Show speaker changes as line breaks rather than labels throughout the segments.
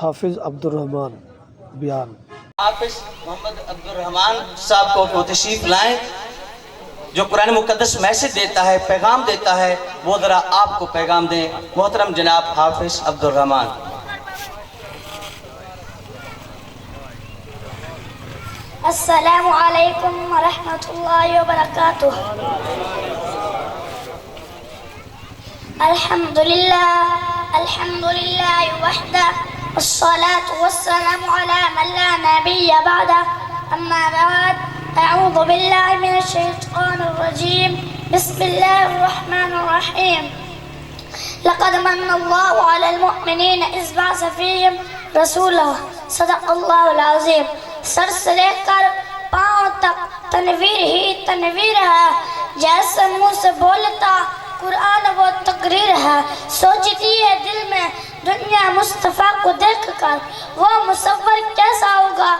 حافظ عبدالرحمن بیان۔
حافظ محمد عبدالرحمن صاحب کو تشریف لائیں جو قرآن مقدس میسج دیتا ہے، پیغام دیتا ہے، وہ ذرا آپ کو پیغام دیں۔ محترم جناب حافظ عبدالرحمن۔
السلام علیکم ورحمۃ اللہ وبرکاتہ۔ الحمدللہ وحدہ والصلاة والسلام علی من لا نبی بعدہ، اما بعد، اعوذ باللہ من الشیطان الرجیم، بسم اللہ الرحمن الرحیم۔ لقد من اللہ علی المؤمنین اذ بعث فیہم رسولہ، صدق اللہ العظیم۔ سر سے لے کر پاؤں تک تنویر ہی تنویر ہے، جیسے منہ سے بولتا قرآن وہ تقریر ہے۔ سوچتی ہے دل میں دنیا مصطفیٰ کو دیکھ کر، وہ مصور کیسا ہوگا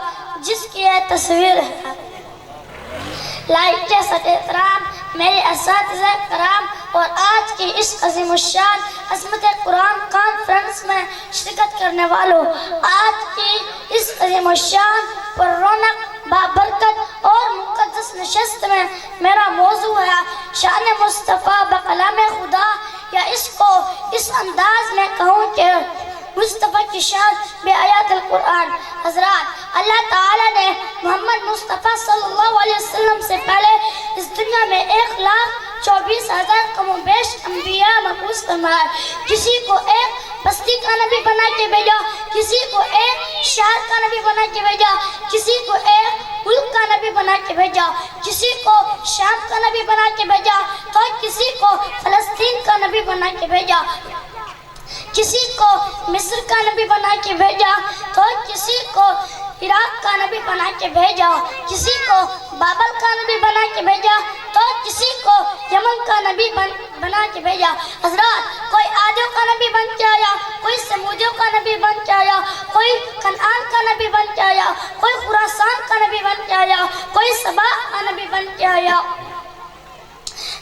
جس کی یہ تصویر ہے۔ لائق کے ساتھ احترام میرے اساتذہ کرام اور آج کی اس عظیم الشان عظمت قرآن کانفرنس میں شرکت کرنے والوں، آج کی اس عظیم الشان پر رونق بابرکت اور مقدس نشست میں میرا موضوع ہے شان مصطفیٰ بکلام خدا، یا اس کو اس انداز میں کہوں کہ مصطفیٰ کی شان بے آیات القرآن۔ حضرات، اللہ تعالیٰ نے محمد مصطفیٰ صلی اللہ علیہ وسلم سے پہلے اس دنیا میں 1,24,000 کم و بیش انبیاء مبعوث فرمایا۔ کسی کو ایک بستی کا نبی بنا کے بھیجا، کسی کو ایک شہر کا نبی بنا کے بھیجا، کسی کو ایک ملک کا نبی بنا کے بھیجا، کسی کو شام کا نبی بنا کے بھیجا، تو کسی کو فلسطین کا نبی بنا کے بھیجا، کسی کو مصر کا نبی بنا کے بھیجا، تو کسی کو عراق کا نبی بنا کے بھیجا، کسی کو بابل کا نبی بنا کے بھیجا، تو کسی کو یمن کا نبی بنا کے بھیجا۔ حضرات، کوئی عادیوں کا نبی بن کے آیا، کوئی سمودیوں کا نبی بن کے آیا، کوئی کنعان کا نبی بن کے آیا، کوئی خراسان کا نبی بن کے آیا، کوئی سبا کا نبی بن کے آیا،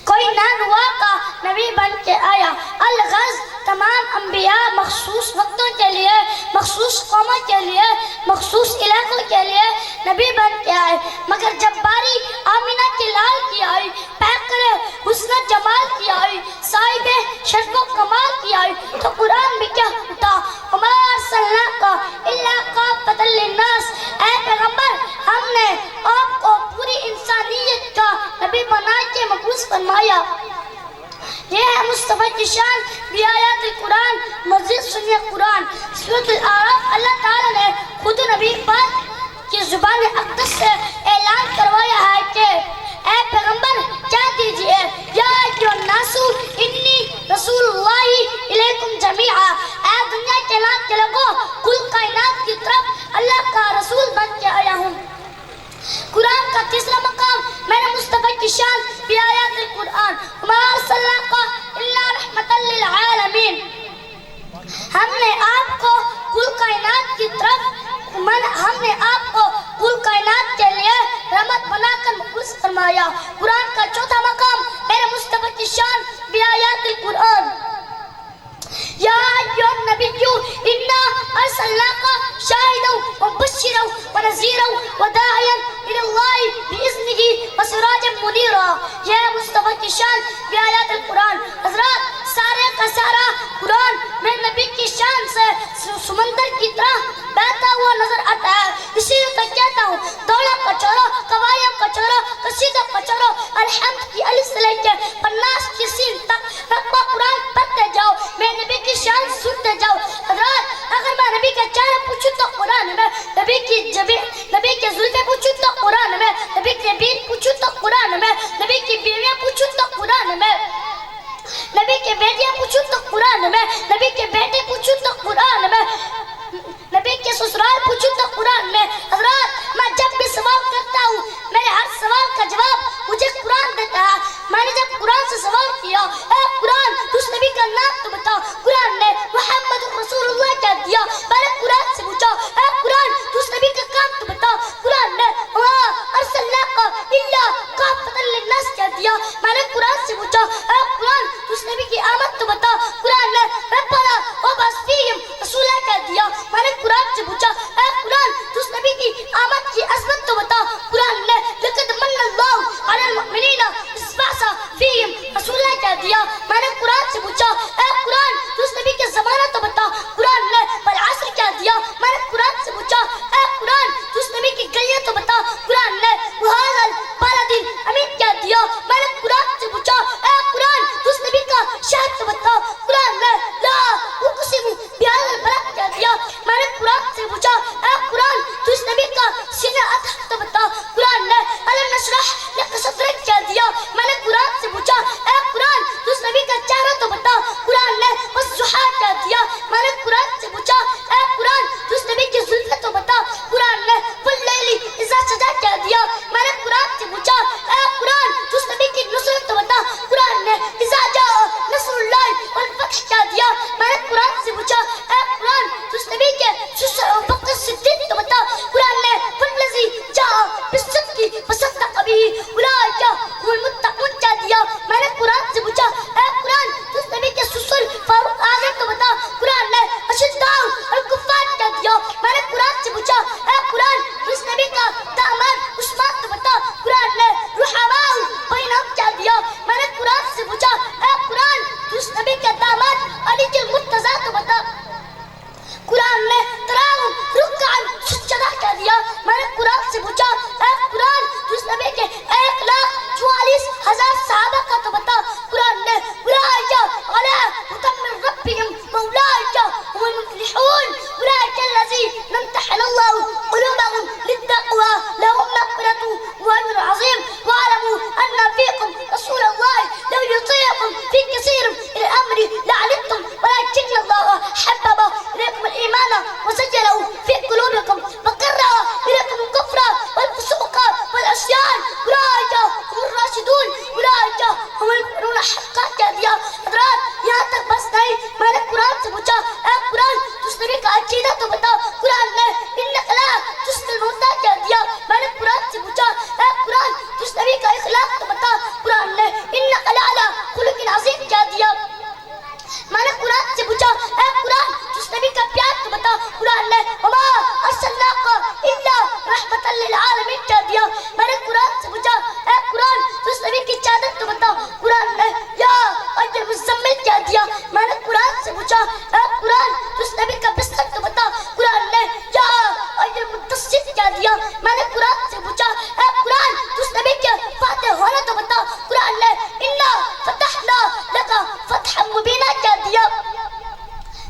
کوئی نانوا کا نبی بن کے آیا۔ الغرض تمام انبیاء مخصوص وقتوں کے لیے، مخصوص قوموں کے لیے، مخصوص علاقوں کے لیے نبی بن کے آئے، مگر جب باری آمینہ کے لال کی آئی، پیکر حسن جمال کی آئی، صاحب شرف و کمال کی آئی، تو قرآن بھی کیا ہوتا؟ وَمَا أَرْسَلْنَاكَ إِلَّا كَافَّةً لِلنَّاسِ، اے پیغمبر، ہم نے آپ کو پوری انسانیت کا نبی بنا کے مبعوث فرمایا۔ یہ ہے مصطفیٰ کی شان بی آیات القرآن۔ مزید سنیے قرآن سورۃ الاعراف، اللہ تعالیٰ نے خود نبی پاک کی زبان اقدس سے اعلان کروایا ہے کہ اے پیغمبر کہہ دیجئے یا ایھا الناس انی رسول اللہ الیکم جمیعا، اے دنیا کے لوگوں، کل کائنات کی طرف اللہ کا رسول بن کے آیا ہوں۔ قرآن کا تیسرا مقام میرے مصطفیٰ کی شان بی آیات القرآن، وَمَا أَرْسَلْنَاكَ إِلَّا رَحْمَةً لِلْعَالَمِينَ، ہم نے آپ کو کل کائنات کی طرف، ہم نے آپ کو کل کائنات کے لیے رحمت بنا کر مبعوث فرمایا۔ قرآن کا چوتھا مقام میرے مصطفیٰ کی شان بی آیات القرآن، یا ایھا النبی انا ارسلناک شاہدا ومبشرا ونذیرا وداعیا الی اللہ باذنہ وسراجا منیرا، یہ مصطفیٰ کی شان بی آیات القرآن۔ حضرات، سارے کا سارا قرآن میں نبی کی شان سے سمندر کی طرح بہتا ہوا نظر آتا ہے۔ اسی لیے تو کہتا ہوں، دوڑا کچورو، قوایم کچورو، قصیدہ کچورو، الحمد کی الف سے لے کے پناس کی سین تک رقبہ قرآن پڑھتے جاؤ، میں نبی کی شان سنتے جاؤ۔ حضرات، اگر میں نبی کا چہرہ پوچھوں تو قرآن میں، نبی کی زلفیں پوچھوں تو قرآن میں، نبی کے بین پوچھوں تو قرآن میں، نبی کی بیویاں پوچھوں تو قرآن میں، نبی کے بیٹیاں پوچھوں تو قرآن میں، نبی کے بیٹے پوچھوں تو قرآن میں، نبی کے سسرال پوچھوں تو قرآن میں۔ حضرات، میں جب بھی سوال کرتا ہوں، میرے ہر سوال کا جواب مجھے قرآن دیتا ہے۔ میں نے جب قرآن سے سوال کیا، اے قرآن تو اس نبی کا نام تو بتا، قرآن نے محمد رسول اللہ کہہ دیا۔ میں نے قرآن سے پوچھا، اے قرآن تو اس نبی کا کام تو بتا، قرآن نے وَمَا أَرْسَلْنَاكَ إِلَّا كَافَّةً لِلنَّاسِ کہہ دیا۔ میں نے قرآن سے پوچھا، اے قرآن تو اس نبی کی آمد تو بتا، قرآن نے ربنا وَابْعَثْ فِيهِمْ رسولا کہہ دیا۔ سسر ابو بکر صدیق تو بتا قرآن نے والذی جاء بالصدق وصدق به اولئک هم المتقون کیا دیا. میں نے قرآن سے پوچھا اے قرآن تو اس نبی کے سسر فاروق اعظم تو بتا قرآن نے اشداء الکفار کیا دیا. میں نے قرآن سے پوچھا اے قرآن تو اس نبی کا داماد عثمان تو بتا قرآن نے رحماء بینہم کیا دیا. میں نے قرآن سے پوچھا اے قرآن تو اس نبی کے داماد علی کے مرتضیٰ تو بتا قرآن نے تراہم رکعا سجدہ کیا دیا. میں نے قرآن سے پوچھا اے قرآن تو اس نبی کے 1,44,000 صحابہ کا تو بتا قرآن نے اولئک علی ھدی من ربہم واولئک هم المفلحون. اولئک الذین امتحن اللہ قلوبهم للتقوى لهم مغفرة واجر عظیم. واعلموا ان فیکم رسول اللہ لو یطیعکم فی کثیر من الامر لعنتم ولکن اللہ حبب الیکم الایمان وزینه فی قلوبکم وکرہ الیکم الکفر والفسوق والعصیان. اولئک هم الراشدون اولئک هم المؤمنون حقا کیا دیا. حضرات یہاں تک بس نہیں. میں نے قرآن سے پوچھا اے قرآن تو اس نبی کا عقیدہ تو بتا قرآن نے انک لا تسقی الموتى کیا دیا. میں نے قرآن سے پوچھا اے قرآن تو اس نبی کا اخلاق تو بتا قرآن نے انک لعلی خلق عظیم کیا دیا. میں نے قرآن سے پوچھا اے قرآن تو اس نبی کا پیار تو بتا قرآن نے وما ارسلناک الا رحمۃ للعالمین کیا دیا. میں نے قرآن سے پوچھا اے قرآن تو اس نبی کی چادر تو بتا قرآن نے یا ایھا المزمل کیا دیا. میں نے قرآن سے پوچھا اے قرآن تو اس نبی کا بستر تو بتا قرآن نے یا ایھا المدثر کیا دیا. میں نے قرآن سے پوچھا اے قرآن تو اس نبی کے فاتح ہونا تو بتا قرآن نے انا فتحنا لک فتحا مبینا کیا دیا.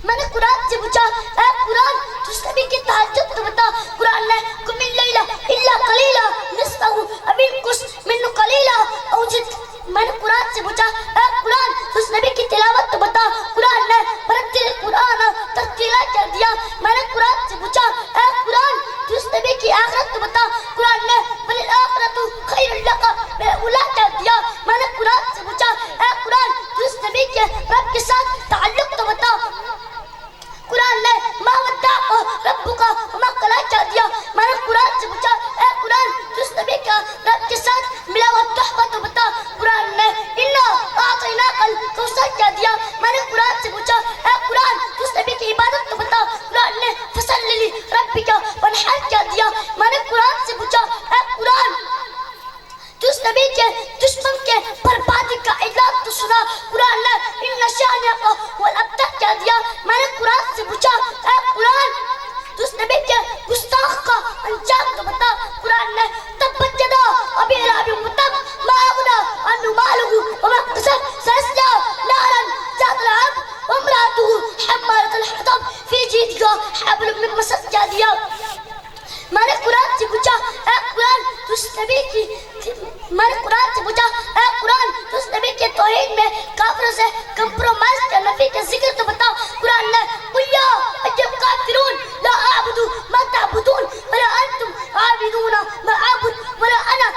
میں نے قرآن سے پوچھا اے قرآن تو اس نبی کی تہجد تو بتا قرآن نے قم اللیل الا قلیلا نصفہ او انقص منہ قلیلا او زد. میں نے قرآن سے پوچھا اے قرآن تو اس نبی کی تلاوت تو بتا قرآن نے ورتل القرآن ترتیلا کیا دیا. میں نے قرآن سے پوچھا اے قرآن تو اس نبی کی آخرت تو بتا قرآن نے وللآخرۃ خیر لک من الاولی کیا دیا. میں نے قرآن سے پوچھا اے قرآن تو اس نبی کے رب کے ساتھ تعلق تو بتا قرآن نے ما ودعک ربک وما قلی کیا دیا. میں نے قرآن سے پوچھا اے قرآن تو اس نبی کا رب کے ساتھ ملا ہوا تحفہ تو بتا قرآن نے انا اعطیناک الکوثر کیا دیا. میں نے قرآن سے پوچھا اے قرآن تو اس نبی کی عبادت تو بتا قرآن نے فصلی لربک وانحر کیا دیا. میں نے قرآن سے پوچھا اے قرآن تو اس نبی کے دشمن کے بربادی کا اعلان تو سنا قرآن نے ان شانئک هو الابتر کیا دیا. میں نے قرآن سے پوچھا اے قرآن تو اس نبی کے گستاخ کا انجام تو بتا قرآن نے تبت یدا ابی لہب وتب ما اغنی عنہ مالہ وما کسب سیصلی نارا ذات لہب وامرأته حمالۃ الحطب فی جیدہا حبل من مسد کیا دیا. میں نے قرآن سے پوچھا اے قرآن تو اس نبی کی میں نے قرآن سے پوچھا اے قرآن تو اس نبی کے توحید میں کافروں سے کمپرومائز کا نفی کا ذکر تو بتا قرآن نے قل یا ایھا الکافرون لا اعبد ما تعبدون ولا انتم عابدون ما اعبد ولا انا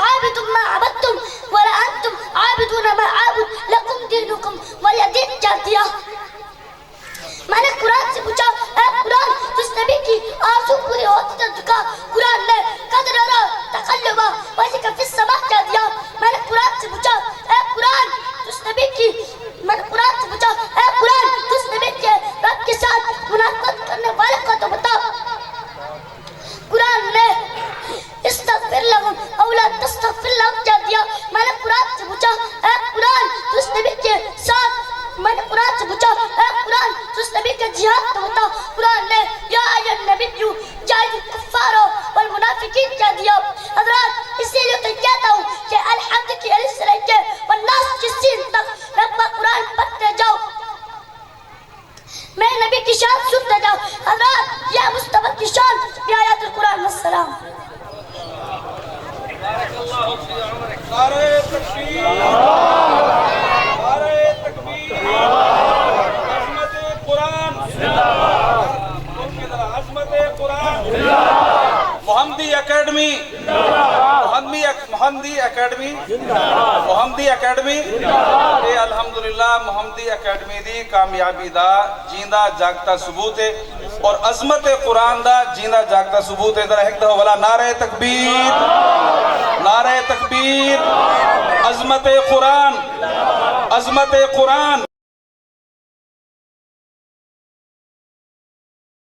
عابد ما عبدتم ولا انتم عابدون ما اعبد لکم دینکم ولی دین کیا دیا. میں نے قرآن سے پوچھا اے قرآن تو اس نبی کی آرزو پوری ہوتی تو دکھا قرآن نے قد نرى تقلب وجهك في السماء کیا دیا. میں نے قرآن سے پوچھا اے قرآن تو اس نبی کی میں نے قرآن سے پوچھا اے قرآن تو اس نبی کے رب کے ساتھ منافقت کرنے والے کا تو بتا قرآن نے استغفر لهم او لا تستغفر لهم کیا دیا. میں نے قرآن سے پوچھا اے قرآن تو اس نبی کے ساتھ میں نے قرآن سے پوچھا اے قرآن تو اس نبی کا جہاد تو بتا قرآن نے یا ایھا النبی جاہد الکفار والمنافقین کیا دیا. حضرات اسی لیے تو کہتا ہوں کہ الحمد کی الف سے لے کے والناس کی سین تک رب قرآن پڑھتے جاؤ میں نبی کی شان سنتے جاؤ. حضرات یہ مصطفیٰ کی شان آیات القرآن. السلام.
نعرہ تکبیر، نعرہ تکبیر، عظمت قرآن عظمت قرآن. محمدی اکیڈمی محمدی اکیڈمی محمدی اکیڈمی اے الحمدللہ محمدی اکیڈمی دی کامیابی دا جیندہ جاگتا ثبوت ہے اور عظمت قرآن دا جیندہ جاگتا ثبوت ہے. ذرا ایک دفعہ والا نعرہ تکبیر نعرہ تکبیر. عظمت قرآن عظمت قرآن.